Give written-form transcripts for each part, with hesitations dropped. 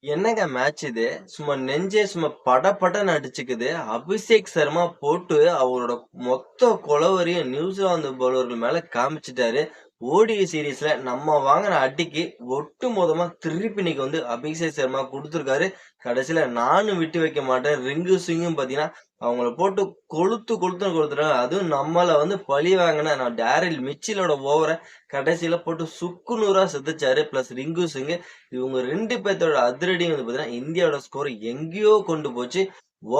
என்னங்க மேட்ச் இது? சும்மா நெஞ்சே சும்மா படபடன்னு அடிச்சுக்குது. அபிஷேக் சர்மா போட்டு அவரோட மொத்த கொலவெறியும் நியூசிலாந்து பவுலர்கள் மேல காமிச்சுட்டாரு. ஓடிஐ சீரிஸ்ல நம்ம வாங்குன அடிக்கு ஒட்டுமொத்தமா திருப்பி இன்னைக்கு அபிஷேக் சர்மா குடுத்துருக்காரு. கடைசியில நானும் விட்டு வைக்க மாட்டேன். ரிங்கு சிங்கும் பாத்தீங்கன்னா, அவங்கள போட்டு கொளுத்துன்னு கொளுத்துறாங்க. அதுவும் நம்மள பழி வாங்குன டேரில் மிச்சலோட ஓவர கடைசியில போட்டு சுக்கு நூறா சிதைச்சாரு. பிளஸ் ரிங்கு சிங் இவங்க 2 பேத்தோட அதிரடியும் பார்த்தீங்கன்னா, இந்தியாவோட ஸ்கோர் எங்கேயோ கொண்டு போச்சு.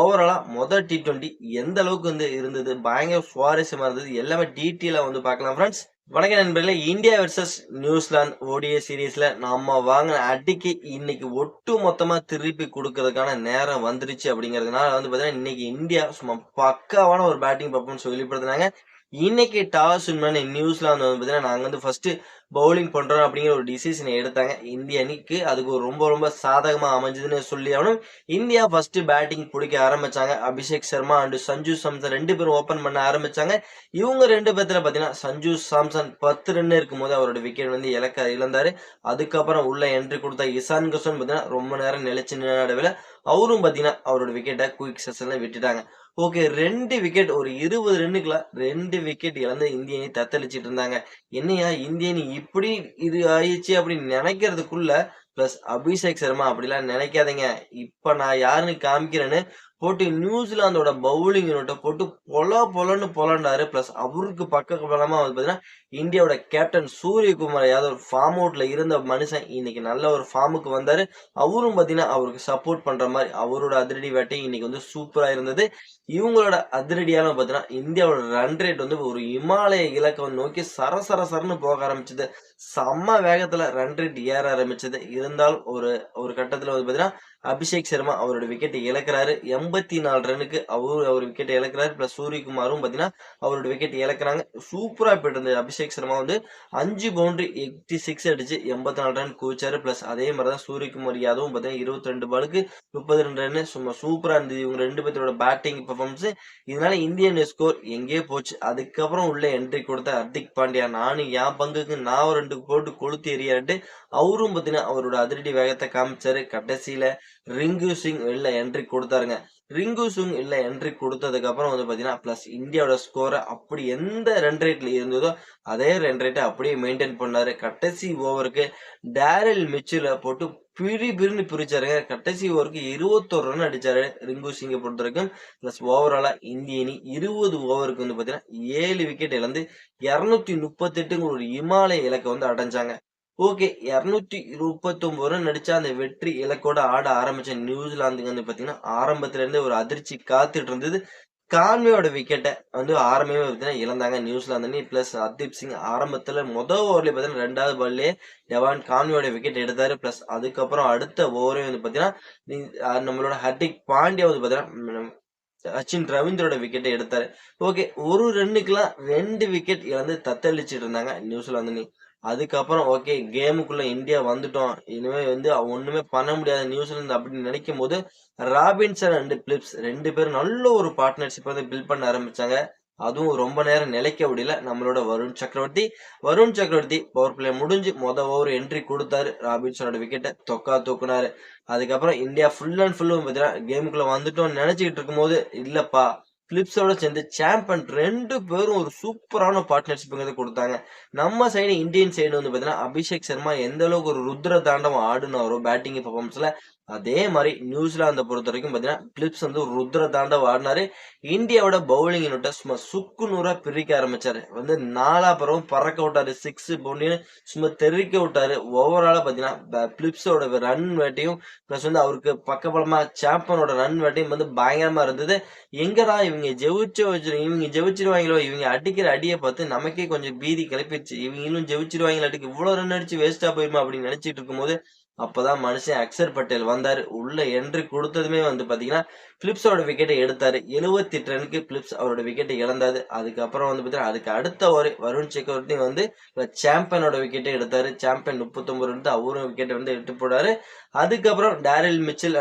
ஓவராலா மொத T20 எந்த அளவுக்கு இருந்தது? பயங்கர சுவாரஸ்யமா இருந்தது. எல்லாமே டீட்டெயிலா பார்க்கலாம் ஃபிரெண்ட்ஸ். வணக்கம் நண்பர்களே. இந்தியா வெர்சஸ் நியூசிலாந்து ஓடிஐ சீரிஸ்ல நம்ம வாங்கின அடிக்கு இன்னைக்கு ஒட்டு மொத்தமா திருப்பி குடுக்கறதுக்கான நேரம் வந்துருச்சு அப்படிங்கிறதுனால பார்த்தீங்கன்னா, இன்னைக்கு இந்தியா சும்மா பக்காவான ஒரு பேட்டிங் பெர்ஃபார்மன்ஸ் வெளிப்படுத்தினாங்க. இன்னைக்கு டாஸ் வின் பண்ணி நியூசிலாந்து பார்த்தீங்கன்னா, நாங்க ஃபர்ஸ்ட் பவுலிங் பண்றோம் அப்படிங்கிற ஒரு டிசிஷனை எடுத்தாங்க. இந்திய அணிக்கு அதுக்கு ஒரு ரொம்ப சாதகமா அமைஞ்சதுன்னு சொல்லி ஆகணும். இந்தியா ஃபர்ஸ்ட் பேட்டிங் பிடிக்க ஆரம்பிச்சாங்க. அபிஷேக் சர்மா அண்ட் சஞ்சு சாம்சன் 2 பேரும் ஓபன் பண்ண ஆரம்பிச்சாங்க. இவங்க 2 பேத்துல பாத்தீங்கன்னா சஞ்சு சாம்சன் 10 ரன் இருக்கும்போது அவரோட விக்கெட் இழந்தாரு. அதுக்கப்புறம் உள்ள என்ட்ரி கொடுத்த இசான் கிஷன் பாத்தீங்கன்னா ரொம்ப நேரம் நிலைச்சு நின்னாடவில்லை. அவரும் பாத்தீங்கன்னா அவரோட விக்கெட்டை குயிக் செஷன்ல விட்டுட்டாங்க. ஓகே, 2 விக்கெட் ஒரு 20 ரன்னுக்குலாம் 2 விக்கெட் இழந்து இந்திய அணி தத்தளிச்சிட்டு இருந்தாங்க. என்னையா இந்திய அணி இப்படி இது ஆயிடுச்சு அப்படின்னு நினைக்கிறதுக்குள்ள பிளஸ் அபிஷேக் சர்மா அப்படிலாம் நினைக்காதீங்க. இப்ப நான் யாருன்னு காமிக்கிறேன்னு போட்டு நியூசிலாந்தோட பவுலிங் யூனிட்ட போட்டு பொலன்னு பொலண்டாரு. பிளஸ் அவருக்கு பக்கபலமா பாத்தீங்கன்னா இந்தியாவோட கேப்டன் சூரியகுமார் யாதவ் ஃபார்ம் அவுட்ல இருந்த மனுஷன் இன்னைக்கு நல்ல ஒரு ஃபார்முக்கு வந்தாரு. அவரும் பாத்தீங்கன்னா அவருக்கு சப்போர்ட் பண்ற மாதிரி அவரோட அதிரடி வேட்டை இன்னைக்கு சூப்பரா இருந்தது. இவங்களோட அதிரடியான பாத்தீங்கன்னா இந்தியாவோட ரன் ரேட் ஒரு இமாலய இலக்கை நோக்கி சரசரன்னு போக ஆரம்பிச்சது. செம்ம வேகத்துல ரன் ரேட் ஏற ஆரம்பிச்சது. இருந்தாலும் ஒரு ஒரு கட்டத்துல பாத்தீங்கன்னா அபிஷேக் சர்மா அவரோட விக்கெட் இழக்கிறாரு. 84 ரன்னுக்கு அவர் விக்கெட் இழக்கிறாரு. பிளஸ் சூரியகுமாரும் பாத்தீங்கன்னா அவரோட விக்கெட் இழக்கிறாங்க. சூப்பரா போயிட்டு இருந்தது. அபிஷேக் சர்மா 5 பவுண்டரி 86 அடிச்சு 84 ரன் குவிச்சாரு. பிளஸ் அதே மாதிரிதான் சூரியகுமார் யாதவும் பாத்தீங்கன்னா 22 பாலுக்கு 32 ரன் சும்மா சூப்பரா இருந்தது. இவங்க 2 பேரோட பேட்டிங் பெர்ஃபார்மன்ஸ். இதனால இந்தியன் ஸ்கோர் எங்கேயோ போச்சு. அதுக்கப்புறம் உள்ள என்ட்ரி கொடுத்த ஹர்திக் பாண்டியா, நானும் என் பங்குக்கு நான் ஒரு 2 போட்டு கொளுத்தி எறியாட்டு அவரும் பாத்தீங்கன்னா அவரோட அதிரடி வேகத்தை காமிச்சாரு. கடைசியில ரிங்கு சிங் வெளில என்ட்ரி கொடுத்தாருங்க. ரிங்கு சிங் இல்ல என்ட்ரி கொடுத்ததுக்கு அப்புறம் பாத்தீங்கன்னா பிளஸ் இந்தியாவோட ஸ்கோரை அப்படி எந்த ரன் ரேட்ல இருந்ததோ அதே ரன் ரேட்டை அப்படியே மெயின்டைன் பண்ணாரு. கடைசி ஓவருக்கு டேரில் மிச்சில போட்டு பிரின்னு பிரிச்சாருங்க. கடைசி ஓவருக்கு 21 ரன் அடிச்சாரு ரிங்கு சிங்கை பொறுத்த வரைக்கும். பிளஸ் ஓவராலா இந்திய அணி 20 ஓவருக்கு பாத்தீங்கன்னா 7 விக்கெட் இழந்து 238 ஒரு இமாலய இலக்கை அடைஞ்சாங்க. ஓகே, 239 ரன் அடிச்சா அந்த வெற்றி இலக்கோட ஆட ஆரம்பிச்ச நியூசிலாந்துக்கு பாத்தீங்கன்னா ஆரம்பத்துல இருந்தே ஒரு அதிர்ச்சி காத்துட்டு இருந்தது. கான்வேயோட விக்கெட்டை ஆரம்பமே பாத்தீங்கன்னா இழந்தாங்க நியூசிலாந்து அணி. பிளஸ் ஹர்தீப் சிங் ஆரம்பத்துல ஓவர்லயே பாத்தீங்கன்னா 2வது பால்லே டெவான் கான்வேயோட விக்கெட் எடுத்தாரு. பிளஸ் அதுக்கப்புறம் அடுத்த ஓவரே பாத்தீங்கன்னா நம்மளோட ஹர்திக் பாண்டியா பாத்தீங்கன்னா சச்சின் ரவீந்திரோட விக்கெட்டை எடுத்தாரு. ஓகே, ஒரு ரன்னுக்குலாம் 2 விக்கெட் இழந்து தத்தளிச்சிட்டு இருந்தாங்க நியூசிலாந்து அணி. அதுக்கப்புறம் ஓகே, கேமுக்குள்ள இந்தியா வந்துட்டோம். இனிமே ஒண்ணுமே பண்ண முடியாது நியூசிலாந்து அப்படின்னு நினைக்கும் போது ராபின்சன் அண்ட் பிலிப்ஸ் 2 பேரும் நல்ல ஒரு பார்ட்னர்ஷிப் பில்ட் பண்ண ஆரம்பிச்சாங்க. அதுவும் ரொம்ப நேரம் நிலைக்க முடியல நம்மளோட வருண் சக்கரவர்த்தி பவர் பிளே முடிஞ்சு ஓவர் என்ட்ரி கொடுத்தாரு. ராபின்சனோட விக்கெட்டை தூக்குனாரு. அதுக்கப்புறம் இந்தியா ஃபுல் அண்ட் ஃபுல்லும் பாத்தீங்கன்னா கேமுக்குள்ள வந்துட்டோம்னு நினைச்சுக்கிட்டு இருக்கும் போது இல்லப்பா, பிலிப்ஸோட சேர்ந்து சாம்பன் 2 பேரும் ஒரு சூப்பரான பார்ட்னர்ஷிப் கொடுத்தாங்க. நம்ம சைடு இந்தியன் சைடு பாத்தீங்கன்னா அபிஷேக் சர்மா எந்த அளவுக்கு ஒரு ருத்ர தாண்டவம் ஆடுனாரோ பேட்டிங் பெர்ஃபார்மன்ஸ்ல, அதே மாதிரி நியூசிலாந்தை பொறுத்த வரைக்கும் பாத்தீங்கன்னா பிலிப்ஸ் ருத்ர தாண்டவம் ஆடினாரு. இந்தியாவோட பவுலிங் யூனிட்ட சும்மா சுக்கு நூறா பிரிக்க ஆரம்பிச்சாரு. நாலா பரவும் பறக்க விட்டாரு. 6 பவுண்டரின்னு சும்மா தெறிக்க விட்டாரு. ஓவராலா பாத்தீங்கன்னா பிலிப்ஸோட ரன் வேட்டையும் பிளஸ் அவருக்கு பக்கபலமா சாம்பனோட ரன் வேட்டையும் பயங்கரமா இருந்தது. எங்கடா இவங்க ஜெயிச்சிருவாங்களோ, இவங்க அடிக்கிற அடியை பார்த்து நமக்கே கொஞ்சம் பீதி கிளப்பிடுச்சு. இவங்களும் ஜெயிச்சிருவாங்களாட்டுக்கு இவ்வளவு ரன் அடிச்சு வேஸ்டா போயிருமா அப்படின்னு நினைச்சிட்டு இருக்கும்போது அப்பதான் மனுஷன் அக்சர் பட்டேல் வந்தாரு. உள்ள என்ட்ரி கொடுத்ததுமே பாத்தீங்கன்னா பிலிப்ஸோட விக்கெட்டை எடுத்தாரு. 78 ரனுக்கு பிலிப்ஸ் அவரோட விக்கெட்டை இழந்தாரு. அதுக்கப்புறம் பாத்தீங்கன்னா அதுக்கு அடுத்த ஒரு வருண் சக்கரவர்த்தி சாம்பியனோட விக்கெட்டை எடுத்தாரு. சாம்பியன் 39 ரன் அவரும் விக்கெட்டை எடுத்து போடாரு. அதுக்கப்புறம் டேரில் மிச்சல்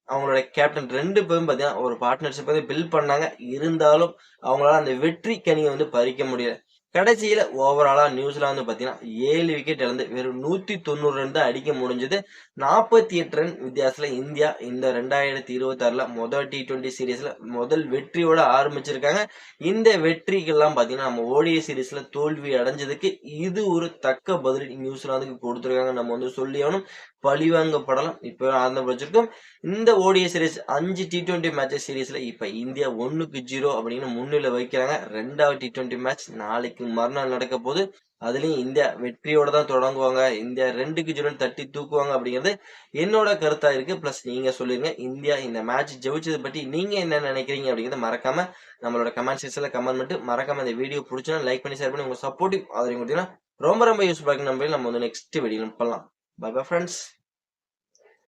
அவங்களோட கேப்டன் 2 பேரும் பாத்தீங்கன்னா ஒரு பார்ட்னர்ஷிப் பில்ட் பண்ணாங்க. இருந்தாலும் அவங்களால அந்த வெற்றி கனியை பறிக்க முடியல. கடைசியில ஓவராலா நியூசிலாந்து பார்த்தீங்கன்னா 7 விக்கெட் இழந்து வெறும் 190 ரன் தான் அடிக்க முடிஞ்சது. 48 ரன் வித்தியாசத்துல இந்தியா இந்த 2026ல முதல் T20 சீரிஸ்ல முதல் வெற்றியோட ஆரம்பிச்சிருக்காங்க. இந்த வெற்றிக்கெல்லாம் பார்த்தீங்கன்னா நம்ம ஓடிஐ சீரிஸ்ல தோல்வி அடைஞ்சதுக்கு இது ஒரு தக்க பதிலடி நியூசிலாந்துக்கு கொடுத்துருக்காங்க. நம்ம வந்து சொல்லி ஆகணும். பழிவாங்கப்படலாம். இப்ப ஆரம்பிச்சிருக்கோம். இந்த ஓடிஐ சீரிஸ் 5 T20 மேட்சஸ் சீரிஸ்ல இப்ப இந்தியா 1-0 அப்படின்னு முன்னிலை வைக்கிறாங்க. 2வது T20 மேட்ச் நாளைக்கு மறுநாள் நடக்க போகுது. அதுலயும் இந்தியா வெற்றியோட தான் தொடங்குவாங்க. இந்தியா 2-0 தட்டி தூக்குவாங்க அப்படிங்கிறது என்னோட கருத்தா இருக்கு. பிளஸ் நீங்க சொல்லிருங்க இந்தியா இந்த மேட்ச் ஜெயிச்சதை பத்தி நீங்க என்ன நினைக்கிறீங்க அப்படிங்கறத மறக்காம நம்மளோட கமெண்ட் செக்ஷன்ல கமெண்ட் பண்ணிட்டு மறக்காம இந்த வீடியோ பிடிச்சா லைக் பண்ணி ஷேர் பண்ணி உங்க சப்போர்ட்டிவ் ஆதரவு கொடுத்தீங்கன்னா ரொம்ப ரொம்ப யூஸ்ஃபுல்லா இருக்கு. நம்ம வந்து நெக்ஸ்ட் வீடியோ பண்ணலாம். Bye bye friends.